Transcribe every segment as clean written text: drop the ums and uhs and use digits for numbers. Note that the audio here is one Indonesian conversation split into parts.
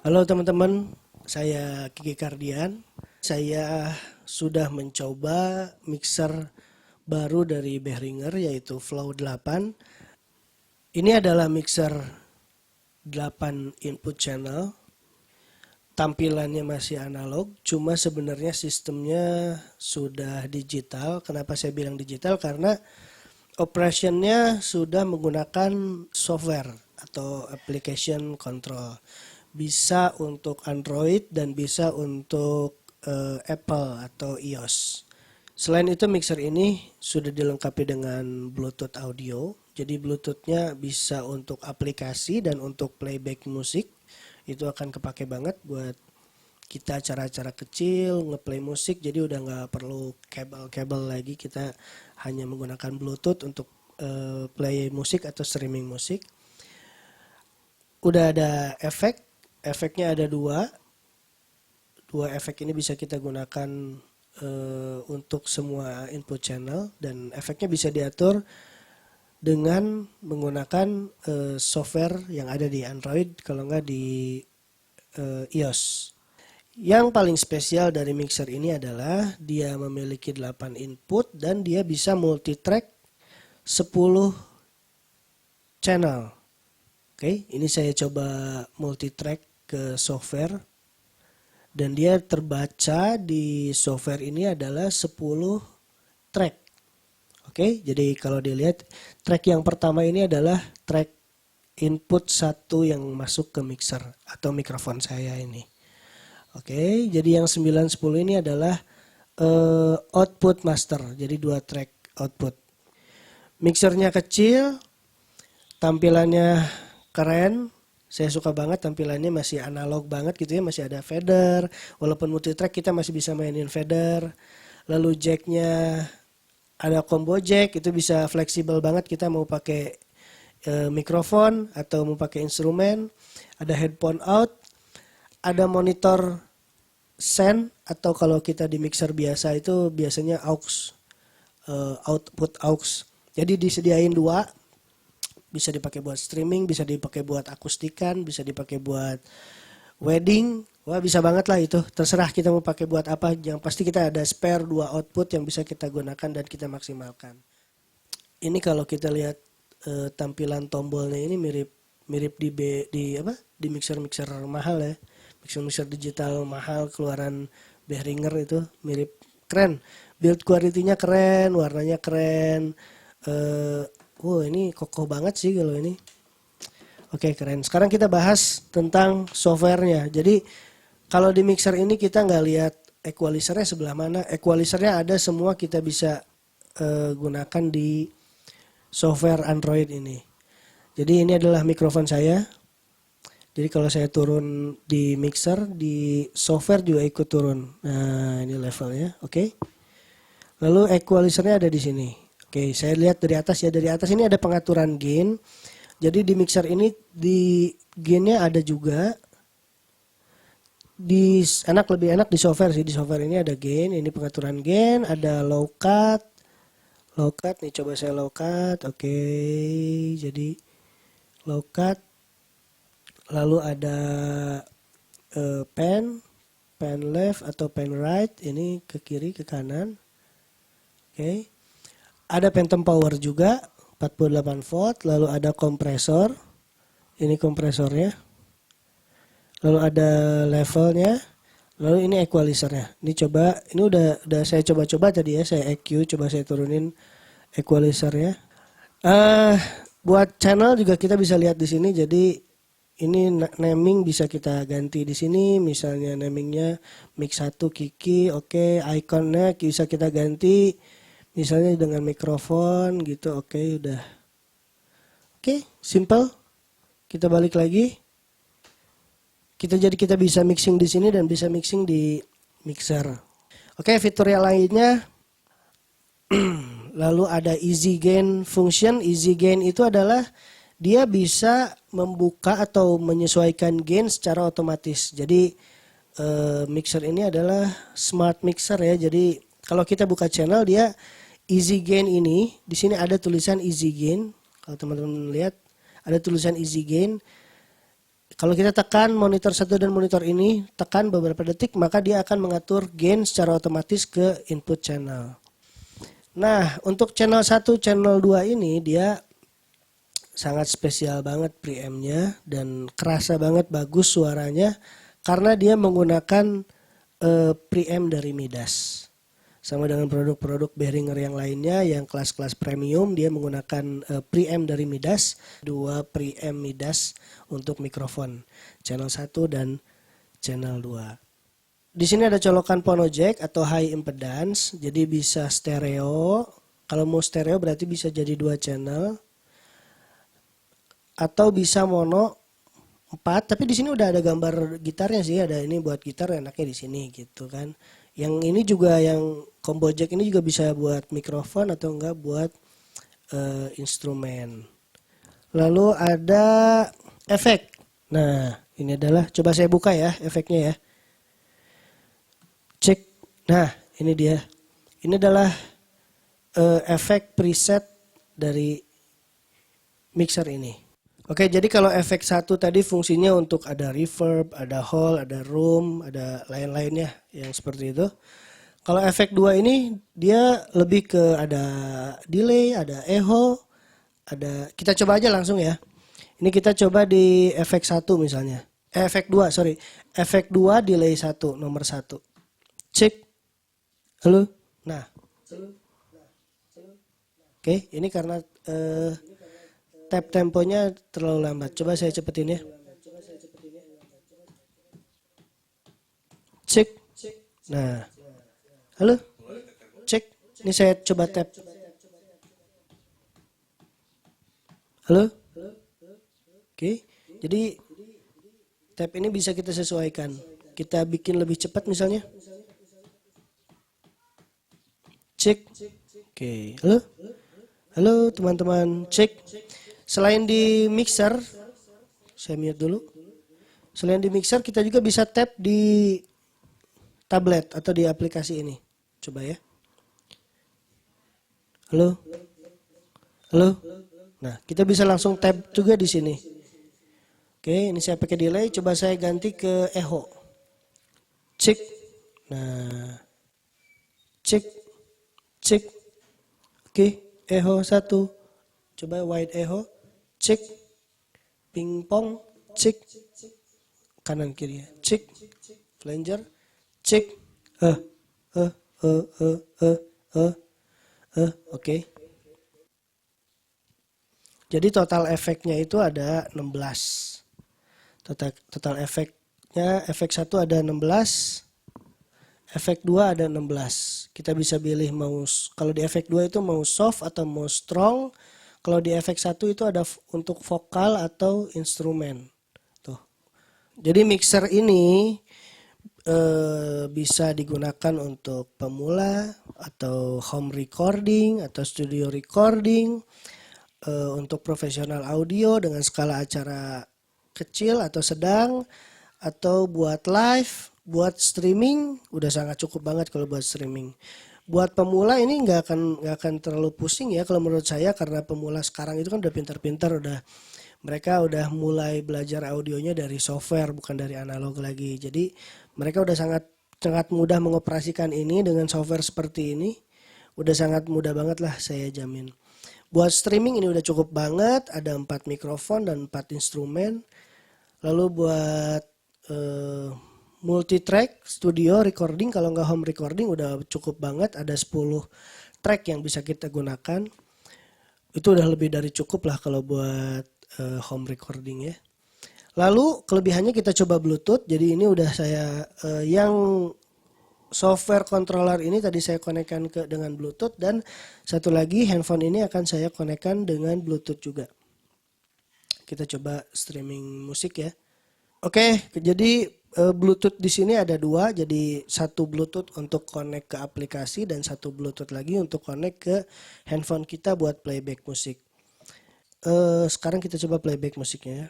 Halo teman-teman, saya Kiki Kardian. Saya sudah mencoba mixer baru dari Behringer yaitu Flow 8. Ini adalah mixer 8 input channel. Tampilannya masih analog, cuma sebenarnya sistemnya sudah digital. Kenapa saya bilang digital? Karena operationnya sudah menggunakan software atau application control. Bisa untuk Android dan bisa untuk Apple atau iOS. Selain itu mixer ini sudah dilengkapi dengan Bluetooth audio. Jadi Bluetoothnya bisa untuk aplikasi dan untuk playback musik. Itu akan kepake banget buat kita acara-acara kecil, ngeplay musik. Jadi udah nggak perlu kabel-kabel lagi. Kita hanya menggunakan Bluetooth untuk play musik atau streaming musik. Udah ada efek. Efeknya ada dua efek ini bisa kita gunakan untuk semua input channel dan efeknya bisa diatur dengan menggunakan software yang ada di Android kalau nggak di iOS. Yang paling spesial dari mixer ini adalah dia memiliki 8 input dan dia bisa multi-track 10 channel. Oke, ini saya coba multi-track ke software dan dia terbaca di software ini adalah 10 track. Oke, jadi kalau dilihat track yang pertama ini adalah track input 1 yang masuk ke mixer atau mikrofon saya ini. Oke, jadi yang 9, 10 ini adalah output master, jadi 2 track output. Mixernya kecil, tampilannya keren. Saya suka banget tampilannya masih analog banget gitu ya, masih ada fader. Walaupun multi track kita masih bisa mainin fader. Lalu jacknya ada combo jack, itu bisa fleksibel banget kita mau pakai mikrofon atau mau pakai instrumen. Ada headphone out, ada monitor send atau kalau kita di mixer biasa itu biasanya aux, output aux. Jadi disediain dua. Bisa dipakai buat streaming, bisa dipakai buat akustikan, bisa dipakai buat wedding. Wah, bisa banget lah itu. Terserah kita mau pakai buat apa. Yang pasti kita ada spare 2 output yang bisa kita gunakan dan kita maksimalkan. Ini kalau kita lihat tampilan tombolnya ini mirip di mixer-mixer mahal ya. Mixer-mixer digital mahal keluaran Behringer itu mirip, keren. Build quality-nya keren, warnanya keren. Ini kokoh banget sih kalau ini. Oke, keren. Sekarang kita bahas tentang softwarenya. Jadi kalau di mixer ini kita nggak lihat equalizernya sebelah mana. Equalizernya ada semua, kita bisa gunakan di software Android ini. Jadi ini adalah mikrofon saya. Jadi kalau saya turun di mixer, di software juga ikut turun. Nah, ini levelnya. Oke. Lalu equalizernya ada di sini. Oke, saya lihat dari atas ya. Dari atas ini ada pengaturan gain. Jadi di mixer ini di gainnya ada juga. Lebih enak di software sih. Di software ini ada gain. Ini pengaturan gain. Ada low cut. Low cut nih, coba saya low cut. Oke, jadi low cut. Lalu ada pan left atau pan right. Ini ke kiri, ke kanan. Oke. Ada phantom power juga 48 volt, lalu ada kompresor. Ini kompresornya. Lalu ada levelnya. Lalu ini equalizernya. Ini udah saya coba-coba tadi ya, saya EQ, coba saya turunin equalizernya. Buat channel juga kita bisa lihat di sini. Jadi ini naming bisa kita ganti di sini, misalnya namingnya mix 1 Kiki, oke, iconnya bisa kita ganti. Misalnya dengan mikrofon gitu, oke, udah. Oke, simple. Kita balik lagi. Kita bisa mixing di sini dan bisa mixing di mixer. Oke, fitur yang lainnya. Lalu ada easy gain function. Easy gain itu adalah dia bisa membuka atau menyesuaikan gain secara otomatis. Jadi mixer ini adalah smart mixer ya. Jadi kalau kita buka channel dia easy gain ini, di sini ada tulisan easy gain. Kalau teman-teman lihat, ada tulisan easy gain. Kalau kita tekan monitor satu dan monitor ini, tekan beberapa detik, maka dia akan mengatur gain secara otomatis ke input channel. Nah, untuk channel 1, channel 2 ini dia sangat spesial banget preampnya dan kerasa banget bagus suaranya karena dia menggunakan preamp dari Midas. Sama dengan produk-produk Behringer yang lainnya yang kelas-kelas premium, dia menggunakan preamp dari Midas, 2 preamp Midas untuk mikrofon, channel 1 dan channel 2. Di sini ada colokan phono jack atau high impedance, jadi bisa stereo. Kalau mau stereo berarti bisa jadi 2 channel atau bisa mono 4, tapi di sini udah ada gambar gitarnya sih, ada ini buat gitar enaknya di sini gitu kan. Yang ini juga yang combo jack ini juga bisa buat mikrofon atau enggak buat instrumen. Lalu ada efek. Nah, ini adalah coba saya buka ya efeknya ya. Cek. Nah, ini dia. Ini adalah efek preset dari mixer ini. Oke, jadi kalau efek 1 tadi fungsinya untuk ada reverb, ada hall, ada room, ada lain-lainnya yang seperti itu. Kalau efek 2 ini dia lebih ke ada delay, ada echo, ada, kita coba aja langsung ya. Ini kita coba di efek 1 misalnya. Efek 2, sorry. Efek 2 delay 1, nomor 1. Cek. Halo. Nah. Oke, ini karena tap temponya terlalu lambat. Coba saya cepetin ya. Cek. Nah. Halo. Cek. Ini saya coba tap. Halo. Oke. Jadi tap ini bisa kita sesuaikan. Kita bikin lebih cepat misalnya. Cek. Oke. Halo. Halo teman-teman. Cek. Selain di mixer, saya mute dulu. Selain di mixer, kita juga bisa tap di tablet atau di aplikasi ini. Coba ya. Halo. Halo. Nah, kita bisa langsung tap juga di sini. Oke, ini saya pakai delay. Coba saya ganti ke echo. Cek. Nah. Cek. Cek. Oke, echo 1. Coba wide echo. Cek, pingpong, cek, kanan kiri ya, cek, flanger, cek, oke. Jadi total efeknya itu ada 16. Total efeknya, efek 1 ada 16, efek 2 ada 16. Kita bisa pilih mau, kalau di efek 2 itu mau soft atau mau strong. Kalau di efek 1 itu ada untuk vokal atau instrumen. Tuh. Jadi mixer ini bisa digunakan untuk pemula atau home recording atau studio recording, untuk profesional audio dengan skala acara kecil atau sedang, atau buat live, buat streaming, udah sangat cukup banget kalau buat streaming. Buat pemula ini nggak akan terlalu pusing ya kalau menurut saya, karena pemula sekarang itu kan udah pintar-pintar, mereka udah mulai belajar audionya dari software bukan dari analog lagi. Jadi mereka udah sangat mudah mengoperasikan ini dengan software seperti ini. Udah sangat mudah banget lah, saya jamin. Buat streaming ini udah cukup banget, ada 4 mikrofon dan 4 instrumen. Lalu buat multi-track studio recording, kalau nggak home recording udah cukup banget, ada 10 track yang bisa kita gunakan. Itu udah lebih dari cukup lah kalau buat home recording ya. Lalu kelebihannya kita coba Bluetooth. Jadi ini udah saya yang software controller ini tadi saya konekkan dengan Bluetooth, dan satu lagi handphone ini akan saya konekkan dengan Bluetooth juga. Kita coba streaming musik ya. Oke, jadi Bluetooth di sini ada 2, jadi satu Bluetooth untuk connect ke aplikasi dan satu Bluetooth lagi untuk connect ke handphone kita buat playback musik. Sekarang kita coba playback musiknya ya.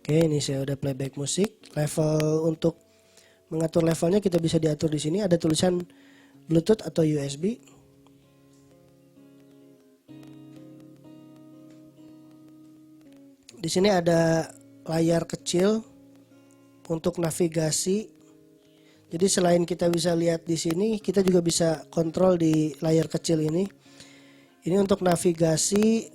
Oke, ini saya udah playback musik. Level untuk mengatur levelnya kita bisa diatur di sini. Ada tulisan Bluetooth atau USB. Di sini ada layar kecil untuk navigasi. Jadi selain kita bisa lihat di sini, kita juga bisa kontrol di layar kecil ini. Ini untuk navigasi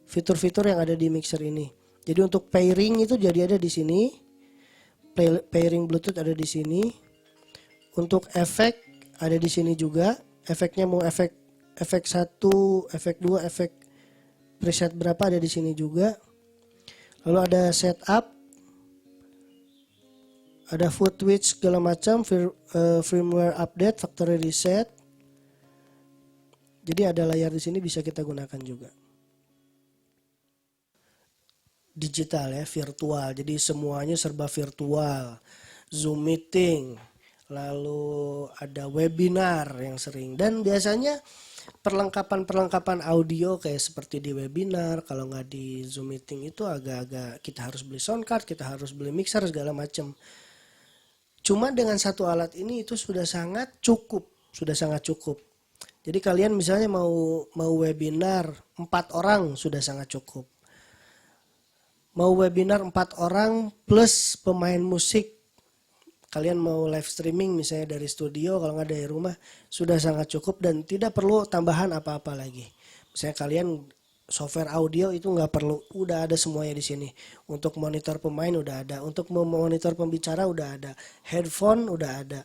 fitur-fitur yang ada di mixer ini. Jadi untuk pairing itu jadi ada di sini. Pairing Bluetooth ada di sini. Untuk efek ada di sini juga. Efeknya mau efek 1, efek 2, efek preset berapa ada di sini juga. Lalu ada setup, ada foot switch segala macam, firmware update, factory reset. Jadi ada layar di sini bisa kita gunakan juga. Digital ya, virtual. Jadi semuanya serba virtual. Zoom meeting, lalu ada webinar yang sering. Dan biasanya perlengkapan audio kayak seperti di webinar, kalau nggak di Zoom meeting itu agak-agak kita harus beli sound card, kita harus beli mixer segala macam. Cuma dengan satu alat ini itu sudah sangat cukup. Jadi kalian misalnya mau webinar 4 orang sudah sangat cukup. Mau webinar 4 orang plus pemain musik. Kalian mau live streaming misalnya dari studio, kalau nggak dari rumah, sudah sangat cukup dan tidak perlu tambahan apa-apa lagi. Misalnya kalian software audio itu nggak perlu, udah ada semuanya di sini. Untuk monitor pemain udah ada, untuk memonitor pembicara udah ada, headphone udah ada.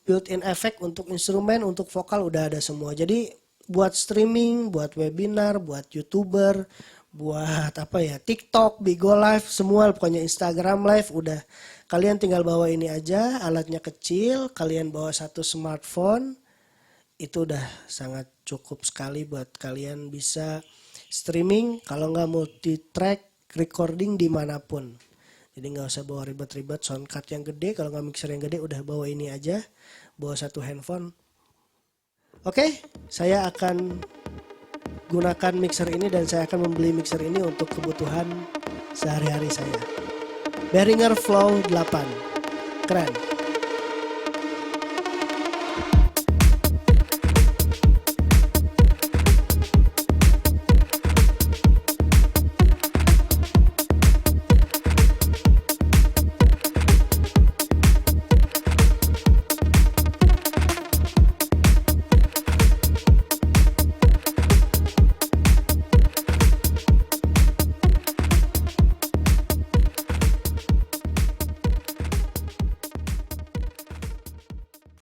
Built-in effect untuk instrumen, untuk vokal udah ada semua. Jadi buat streaming, buat webinar, buat YouTuber, buat TikTok, Bigo Live, semua pokoknya Instagram Live udah. Kalian tinggal bawa ini aja, alatnya kecil, kalian bawa satu smartphone, itu udah sangat cukup sekali buat kalian bisa streaming, kalau nggak multi-track recording dimanapun. Jadi nggak usah bawa ribet-ribet sound card yang gede, kalau nggak mixer yang gede udah bawa ini aja, bawa satu handphone. Oke, saya akan gunakan mixer ini dan saya akan membeli mixer ini untuk kebutuhan sehari-hari saya. Behringer Flow 8, keren.